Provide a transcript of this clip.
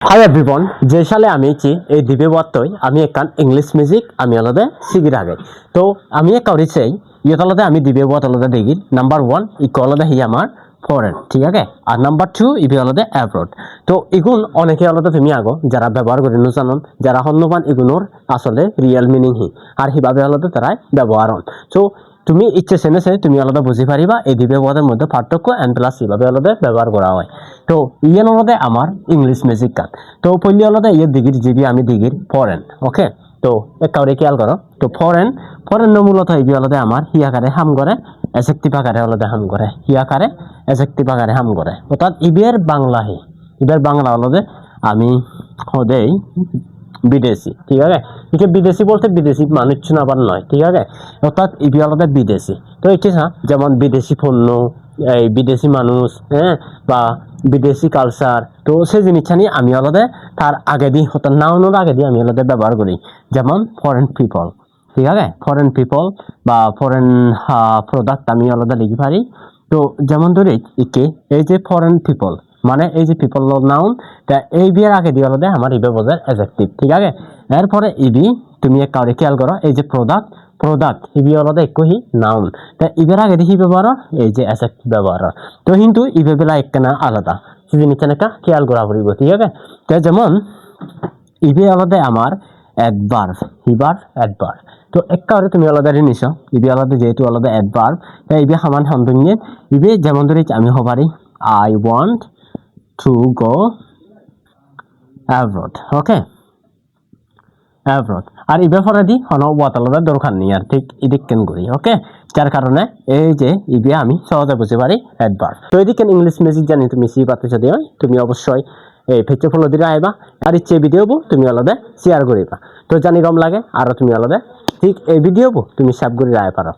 Hi everyone যে সালে আমি এই দিবে বর্তই আমি একখান ইংলিশ মিউজিক আমি আলাদা শিগির আগে তো আমি এক করেছি ইয়ে আলাদা আমি দিবে বত আলাদা দেখি নাম্বার 1 ইকো আলাদা হি আমার ফরেন ঠিক আছে আর নাম্বার 2 ইবি আলাদা অ্যাব্রড তো এগুন অনেকে আলাদা তুমি আগো যারা ব্যবহার করে জানন যারা হন্যবান এগুনোর আসলে রিয়েল মিনিং হি আর হিভাবে আলাদা তারাই ব্যবহার হন তো তুমি ইচ্ছে সেনেছে তুমি আলাদা বুঝি পারিবা এই দিবে বদের মধ্যে পার্থক্য এন্ড প্লাস হিভাবে আলাদা ব্যবহার করা হয় তো ইয়ে আলাদা আমার ইংলিশ মিউজিক গান তো পল্লী আলাদা ইয়ে দিগির জিবি আমি দিগির ফরেন ওকে তো একাউরে খেয়াল করো তো ফরেন ফরেন মূলত ইবি আলাদা আমার হিয়াকারে হাম করে এসেক্টিভ আকারে আলাদা হাম করে হিয়াকারে এসেক্টিভ আকারে হাম করে অর্থাৎ ইবের বাংলা হি ইবের বাংলা আলাদা আমি হদেই বিদেশি ঠিক আছে একে বিদেশি বলতে বিদেশি মানুষ না আবার নয় ঠিক আছে অর্থাৎ ইবি আলাদা বিদেশি তো এটা যেমন বিদেশি পণ্য এই বিদেশি মানুষ হ্যাঁ বা বিদেশি কালচার তো সেই জিনিসটা নিয়ে আমি আলাদা তার আগে দিই অর্থাৎ নাউনের আগে দিয়ে আমি আলাদা ব্যবহার করি যেমন ফরেন পিপল ঠিক আছে ফরেন পিপল বা ফরেন প্রোডাক্ট আমি আলাদা লিখি পারি তো যেমন ধরি ইকে এই যে ফরেন পিপল মানে এই যে পিপল নাউন তা এই বিয়ের আগে দিয়ে আলাদা আমার ইবে বোঝার অ্যাডজেক্টিভ ঠিক আছে এরপরে ইবি তুমি এক কাউরে খেয়াল করো এই যে প্রোডাক্ট প্রোডাক্ট ইবি আলাদা একই নাউন তা ইবের আগে দেখি ব্যবহার এই যে অ্যাডজেক্টিভ ব্যবহার তো কিন্তু ইবে বেলা একখানা আলাদা জিনিসটা একটা খেয়াল করা পড়িব ঠিক আছে তো যেমন ইবে আলাদা আমার অ্যাডভার্ব হিবার অ্যাডভার্ব তো একারে তুমি আলাদা নিছ ইবে আলাদা যেহেতু আলাদা অ্যাডভার্ব তাই ইবে সমান সন্তুল্য ইবে যেমন ধরে আমি হবারি I want to go abroad okay abroad আর ইবে ফরে দি হন ওয়াত আলাদা দরকার নেই আর ঠিক এদিক কেন করি ওকে যার কারণে এই যে ইবে আমি সহজে বুঝতে পারি অ্যাডভার্ব তো এদিকে ইংলিশ মিউজিক জানি তুমি সি পাতে যদি হয় তুমি অবশ্যই এই পেজে ফলো দিলে আইবা আর ইচ্ছে ভিডিও তুমি আলাদা শেয়ার করিবা তো জানি কম লাগে আর তুমি আলাদা ঠিক এই ভিডিও তুমি সেভ করে রায় পারো।